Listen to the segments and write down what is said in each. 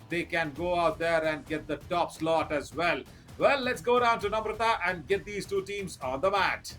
they can go out there and get the top slot as well. Well, let's go down to Namrata and get these two teams on the mat.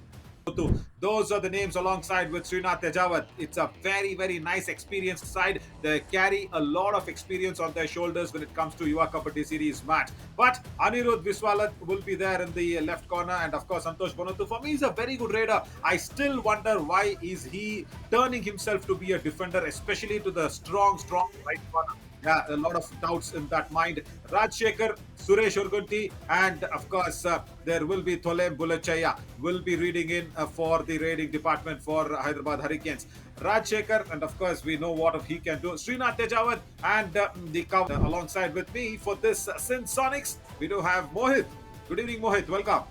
Those are the names alongside with Srinath Tejawat. It's a very, very nice experienced side. They carry a lot of experience on their shoulders when it comes to Yuva Kabaddi Series match. But Anirudh Viswalat will be there in the left corner, and of course Santosh Bonatu. For me, he's a very good raider. I still wonder why is he turning himself to be a defender, especially to the strong right corner. Yeah, a lot of doubts in that mind. Rajshekhar, Suresh Urgunti, and of course, there will be Tholem Bulachaya will be reading in for the raiding department for Hyderabad Hurricanes. Rajshekhar, and of course, we know what he can do. Srinath Tejawat and the cover alongside with me for this Sin Sonics. We do have Mohit. Good evening, Mohit. Welcome.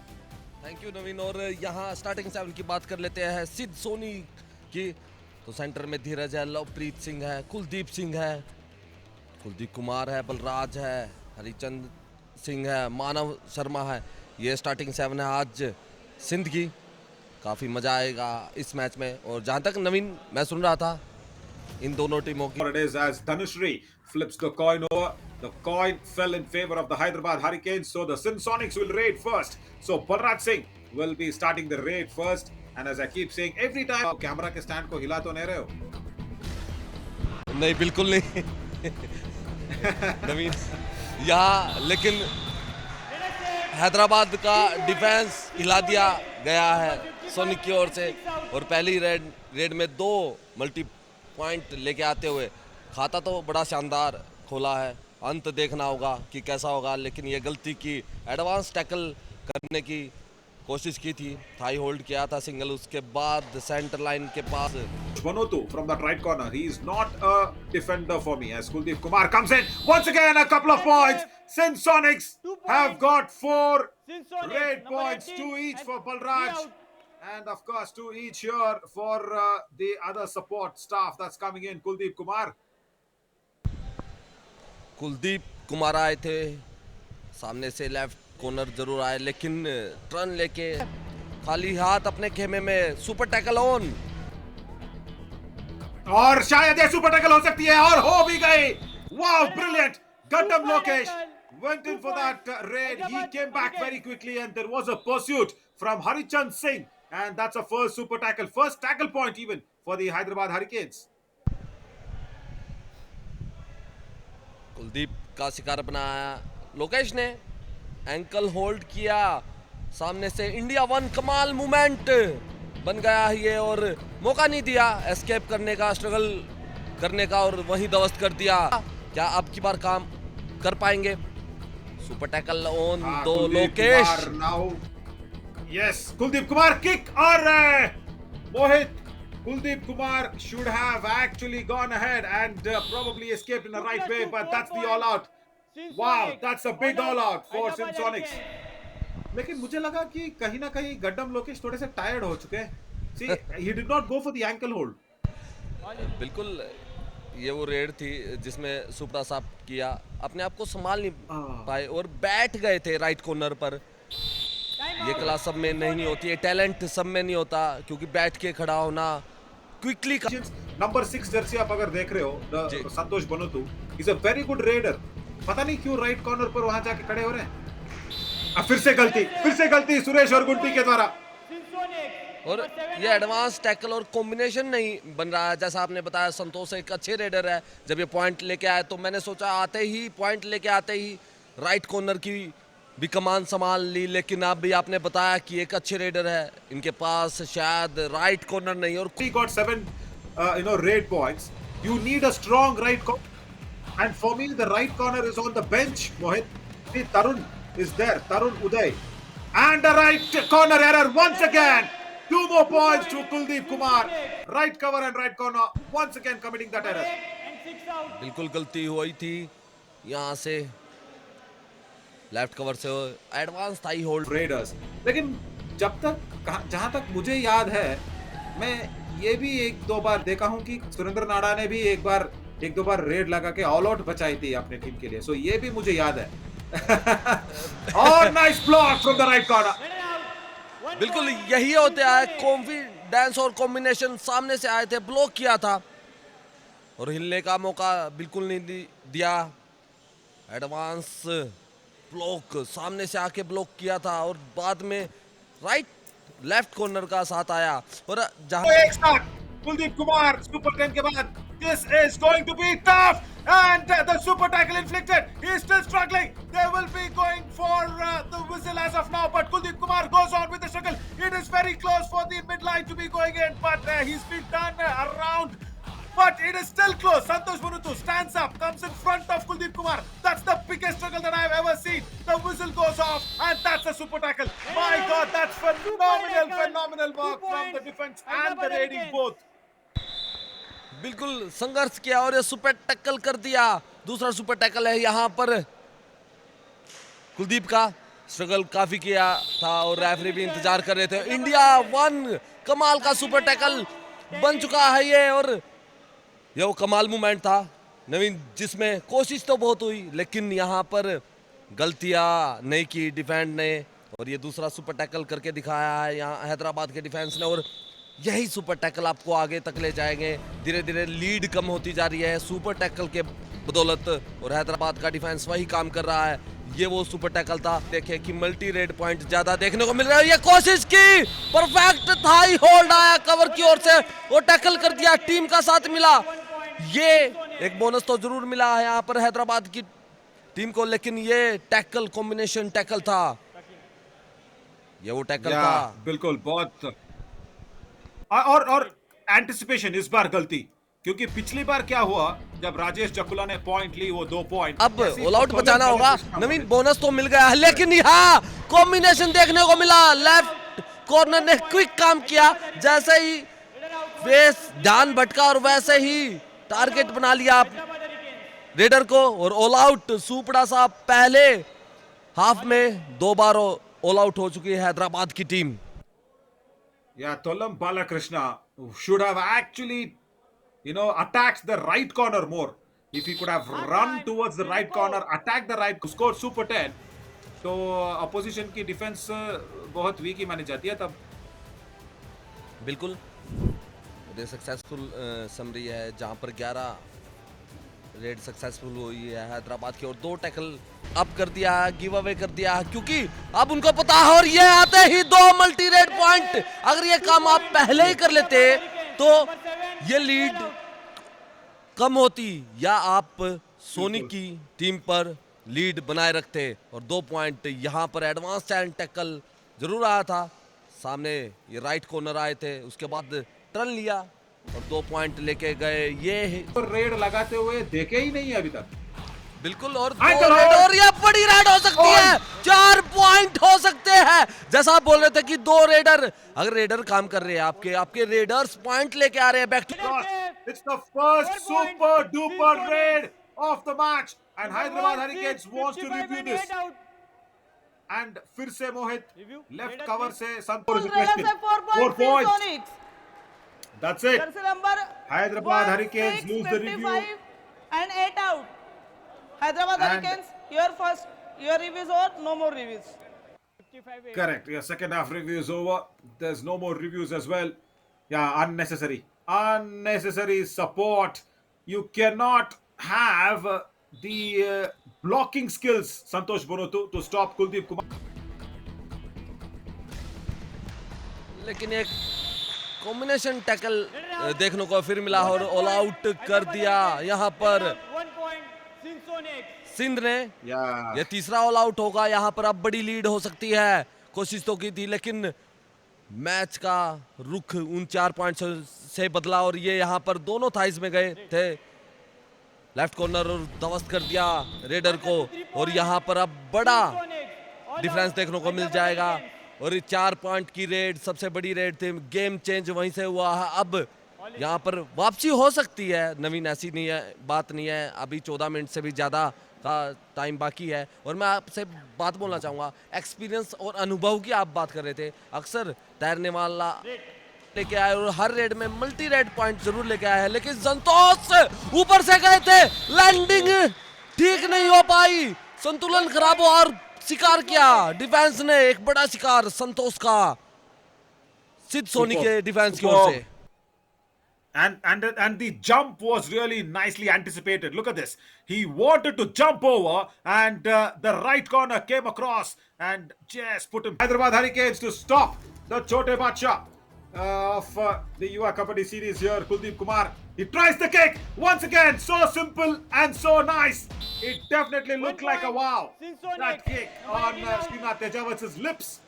Thank you Naveen. और यहाँ starting 7 की बात कर लेते हैं सिद्ध सोनी की। तो सेंटर में धीरज है, लवप्रीत सिंह है, कुलदीप सिंह है, कुलदीप कुमार है, बलराज है, हरिचंद सिंह है, मानव शर्मा है। ये स्टार्टिंग 7 है आज सिंध की। काफ़ी मज़ा आएगा इस मैच में। और जहाँ तक नवीन मैं सुन रहा था इन दोनों टीमों की, It is as Dhanushri flips the coin over. The coin fell in favor of the Hyderabad Hurricanes, so the Sin Sonics will raid first. So Balraj Singh will be starting the raid first. And as I keep saying, every time camera के stand को हिला तो नहीं रहे हो? नहीं बिल्कुल नहीं नवीन यहाँ, लेकिन हैदराबाद का डिफेंस हिला दिया गया है सोनिक की ओर से। और पहली रेड में 2 मल्टी पॉइंट लेके आते हुए खाता तो बड़ा शानदार खोला है। अंत देखना होगा कि कैसा होगा, लेकिन ये गलती की। एडवांस टैकल करने की कोशिश की थी, थाई होल्ड किया था सिंगल, उसके बाद सेंटर लाइन के पास Bonatu from that right corner. He is not a defender for me. As Kuldeep Kumar comes in once again, a couple of points. Sin Sonics have got 4 red points, 2 each for Balraj, and of course 2 each here for the other support staff that's coming in. Kuldeep Kumar. Kuldeep Kumar आए थे सामने से, left corner जरूर आए, लेकिन turn लेके खाली हाथ अपने खेमे में सुपर टैकल ऑन। और शायद ये सुपर टैकल हो सकती है, और हो भी गई। Wow, brilliant. Gundam Lokesh went in for that raid. He came back very quickly, and there was a pursuit from Harichand Singh, and that's a first super tackle, first tackle point even for the Hyderabad Hurricanes. Kuldeep का शिकार बनाया लोकेश ने, ankle hold किया सामने से। India 1 कमाल movement बन गया ये, और मौका नहीं दिया एस्केप करने का, स्ट्रगल करने का, और वहीं ध्वस्त कर दिया। क्या अब की बार काम कर पाएंगे? सुपर टैकल ऑन दो Lokesh. Yes, Kuldeep Kumar kick, और Mohit, Kuldeep Kumar should have actually gone ahead and probably escaped in the right way, but that's the all out. Wow, that's a big all out for Sin Sonics. लेकिन मुझे लगा कि कहीं ना कहीं गड्डम लोकेश थोड़े से टायर्ड हो चुके हैं। See, he did not go for the ankle hold. बिल्कुल, ये वो रेड थी जिसमें सुपड़ा साफ किया, अपने आप को संभाल नहीं पाए और बैठ गए थे राइट कॉर्नर पर। ये क्लास सब में नहीं होती है, टैलेंट सब में नहीं होता, क्योंकि बैठ के खड़ा होना क्विकली। नंबर 6 जर्सी आप अगर देख रहे हो, Santosh Banotu is a very good raider. पता नहीं क्यों राइट कॉर्नर पर वहां जाके खड़े हो रहे हैं। फिर से गलती सुरेश और गुंटी के द्वारा। और ये एडवांस टैकल और कॉम्बिनेशन नहीं बन रहा है। जैसा आपने बताया, संतोष एक अच्छे रेडर है। जब ये पॉइंट लेके आए तो मैंने सोचा पॉइंट लेके आते ही राइट कॉर्नर की भी कमान संभाल ली, लेकिन अब भी आपने बताया कि एक अच्छे रेडर है, इनके पास शायद राइट कॉर्नर नहीं। और he got 7 raid points. You need a strong right corner, and for me the right corner is on the bench. Mohit, see, Tarun is there, Tarun Uday, and a right corner error once again. 2 more points to Kuldeep Kumar. Right cover and right corner once again committing that error. बिल्कुल गलती हुई थी यहाँ से, left cover से advance Thai hold readers. लेकिन जब तक जहां तक मुझे याद है, मैं ये भी 1-2 बार देखा हूं कि सुरेंद्र नाडा ने भी एक दो बार रेड लगा के ऑल आउट बचाई थी अपने टीम के लिए। सो ये भी मुझे याद है। और nice block from the right corner. बिल्कुल यही होता है, कॉन्फिडेंस और कॉम्बिनेशन सामने से आए थे, ब्लॉक किया था और हिलने का मौका बिल्कुल नहीं दिया। एडवांस ब्लॉक सामने से आके ब्लॉक किया था और बाद में राइट लेफ्ट कॉर्नर का साथ आया और जहां एक साथ कुलदीप कुमार सुपर 10 के बाद this is going to be tough and the super tackle inflicted. He is still struggling. They will be going for the whistle as of now, but Kuldeep Kumar goes on with the struggle. It is very close for the midline to be going in, but he's been done around. But it is still close. Santosh Bonutu stands up, comes in front of Kuldeep Kumar. That's the biggest struggle that I've ever seen. The whistle goes off, and that's a super tackle. My God, that's phenomenal work from the defense and the raiding both. बिल्कुल संघर्ष किया और ये super tackle कर दिया। दूसरा super tackle है यहाँ पर कुलदीप का। स्ट्रगल काफी किया था और रेफरी भी इंतजार कर रहे थे। इंडिया 1 कमाल का सुपर टैकल बन चुका है ये और ये वो कमाल मूवमेंट था नवीन, जिसमें कोशिश तो बहुत हुई लेकिन यहाँ पर गलतियां नहीं की डिफेंड ने और ये दूसरा सुपर टैकल करके दिखाया है यहाँ हैदराबाद के डिफेंस ने और यही सुपर टैकल आपको आगे तक ले जाएंगे। धीरे धीरे लीड कम होती जा रही है सुपर टैकल के बदौलत और हैदराबाद का डिफेंस वही काम कर रहा है। ये वो सुपर टैकल था। देखिए कि मल्टी रेड पॉइंट ज्यादा देखने को मिल रहा है। ये कोशिश की, परफेक्ट था, ही होल्ड आया कवर की ओर से और टैकल कर दिया, टीम का साथ मिला। ये एक बोनस तो जरूर मिला है यहाँ पर हैदराबाद की टीम को, लेकिन ये टैकल कॉम्बिनेशन टैकल था, ये वो टैकल था। बिल्कुल बहुत और एंटिसिपेशन इस बार गलती, क्योंकि पिछली बार क्या हुआ जब राजेश जकुला ने पॉइंट ली वो 2 पॉइंट। अब ऑल आउट बचाना होगा नवीन। बोनस तो मिल गया है लेकिन यहाँ कॉम्बिनेशन देखने को मिला। लेफ्ट कॉर्नर ने क्विक काम किया, जैसे ही फेस ध्यान भटका और वैसे ही टारगेट बना लिया रेडर को और ऑल आउट। सुपड़ा साहब पहले हाफ में 2 बार ऑल आउट हो चुकी है हैदराबाद की team. Yeah, Tollam Balakrishna should have actually, attacked the right corner more. If he could have run towards the right corner, attacked the right, scored super 10, तो opposition की defense बहुत weak ही मानी जाती है तब। बिल्कुल ये सक्सेसफुल समरी है जहां पर 11 रेड सक्सेसफुल हुई है हैदराबाद की और 2 टैकल अप कर दिया, गिव अवे कर दिया, क्योंकि अब उनको पता है और ये आते ही 2 मल्टी रेड पॉइंट। अगर ये काम आप पहले ही कर लेते तो ये लीड कम होती या आप सोनी की टीम पर लीड बनाए रखते और 2 पॉइंट यहाँ पर एडवांस चैलेंज टैकल जरूर आया था। सामने ये राइट कॉर्नर आए थे, उसके बाद टर्न लिया और 2 पॉइंट लेके गए। ये रेड लगाते हुए देखे ही नहीं अभी तक। बिल्कुल और ये बड़ी रेड हो सकती है, 4 पॉइंट हो सकते हैं। जैसा आप बोल रहे थे कि 2 रेडर, अगर रेडर काम कर रहे हैं आपके रेडर्स पॉइंट लेके आ रहे हैं back to. It's the first super duper raid of the match and Hyderabad Hurricanes wants to review this. And फिर से मोहित लेफ्ट कवर से संतोष requested 4 points. That's it. Hyderabad Hurricanes lose the review. And 8 out. Hyderabad Hurricanes, your review is over, no more reviews. Correct. Your second half review is over. There's no more reviews as well. Yeah, unnecessary support. You cannot have the blocking skills, Santosh Bonotu, to stop Kuldeep Kumar. लेकिन एक combination tackle देखने को फिर मिला और all out कर दिया यहाँ पर सिंध ने। ये तीसरा ऑल आउट होगा यहाँ पर। अब बड़ी लीड हो सकती है, कोशिश तो की थी लेकिन मैच का रुख उन 4 पॉइंट से बदला और ये यहाँ पर दोनों थाइस में गए थे। लेफ्ट कॉर्नर और ध्वस्त कर दिया रेडर को और यहाँ पर अब बड़ा डिफरेंस देखने को मिल जाएगा और ये 4 पॉइंट की रेड सबसे बड़ी रेड थी। गेम चेंज वहीं से हुआ है। अब यहाँ पर वापसी हो सकती है नवीन, ऐसी नहीं है, बात नहीं है। अभी 14 मिनट से भी ज़्यादा का टाइम बाकी है और मैं आपसे बात बोलना चाहूँगा, एक्सपीरियंस और अनुभव की आप बात कर रहे थे। अक्सर तैरने वाला लेके आए और हर रेड में मल्टी रेड पॉइंट जरूर लेके आए हैं, लेकिन संतोष ऊपर से गए थे, लैंडिंग ठीक नहीं हो पाई, संतुलन खराब हुआ और शिकार किया डिफेंस ने। एक बड़ा शिकार संतोष का सिद्ध सोनी के डिफेंस की ओर से। And the jump was really nicely anticipated. Look at this. He wanted to jump over, and the right corner came across and just put him. Hyderabad Hurricanes to stop the Chote Badshaw of the Yuva Kabaddi series here. Kuldeep Kumar. He tries the kick once again. So simple and so nice. It definitely looked like a wow. That kick on Srinath Tejawats's lips.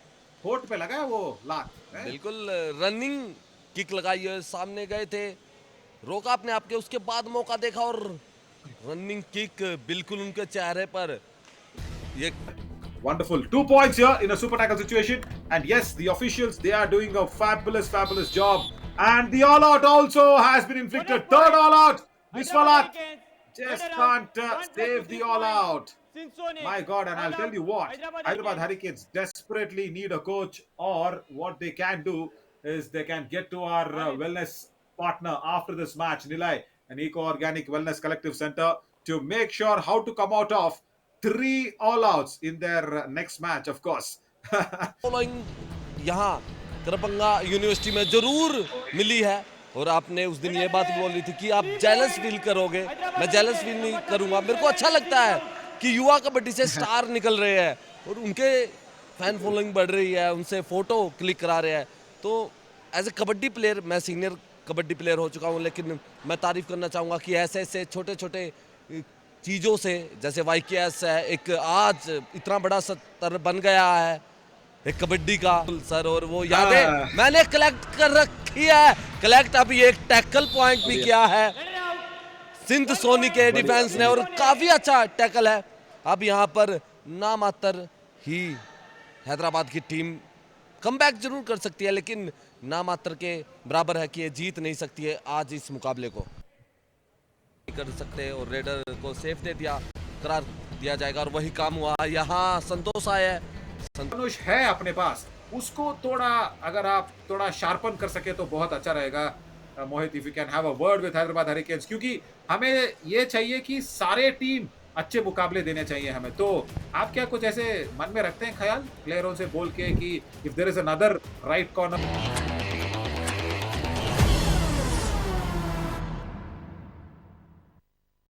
होठ पे लगा है वो लात. बिल्कुल running kick लगाई है, सामने गए थे, रोका अपने आप के, उसके बाद मौका देखा और रनिंग किक बिल्कुल उनके चेहरे पर. ये Wonderful. 2 points here in a super tackle situation. And yes, the officials, they are doing a fabulous job. And the all out also has been inflicted. Third all out. Viswanath just can't save the all out. My God, and I'll tell you what, Hyderabad Hurricanes desperately need a coach, or what they can do is they can get to our wellness partner after this match, Nilay, an Eco-Organic Wellness Collective Center, to make sure how to come out of 3 all-outs in their next match, of course. Following यहाँ Darbhanga university में जरूर मिली है, और आपने उस दिन ये बात बोली थी कि आप जेलस फील करोगे. मैं जेलस फील नहीं करूंगा. मेरे को अच्छा लगता है कि युवा कबड्डी से स्टार निकल रहे हैं और उनके फैन फॉलोइंग बढ़ रही है, उनसे फोटो क्लिक करा रहे हैं. तो एज ए कबड्डी प्लेयर, मैं सीनियर कबड्डी प्लेयर हो चुका हूं, लेकिन मैं तारीफ करना चाहूँगा कि ऐसे ऐसे छोटे छोटे चीज़ों से, जैसे YKS है, एक आज इतना बड़ा स्तर बन गया है एक कबड्डी का सर, और वो यादें मैंने कलेक्ट कर रखी है. कलेक्ट अभी एक टैकल पॉइंट भी किया है सिंध सोनी के डिफेंस ने, और काफी अच्छा टैकल है. अब यहाँ पर नामात्र ही हैदराबाद की टीम कमबैक जरूर कर सकती है, लेकिन नामात्र के बराबर है कि ये जीत नहीं सकती है आज इस मुकाबले को. कर सकते और रेडर को सेफ दे दिया, करार दिया जाएगा, और वही काम हुआ. यहाँ संतोष आया है. धनुष है अपने पास, उसको थोड़ा अगर आप थोड़ा शार्पन कर सके तो बहुत अच्छा रहेगा. Mohit, if you can have a word with Hyderabad Hurricanes, क्योंकि हमें ये चाहिए कि सारे टीम अच्छे मुकाबले देने चाहिए हमें. तो आप क्या कुछ ऐसे मन में रखते हैं ख्याल प्लेयरों से बोल के कि if there is another right corner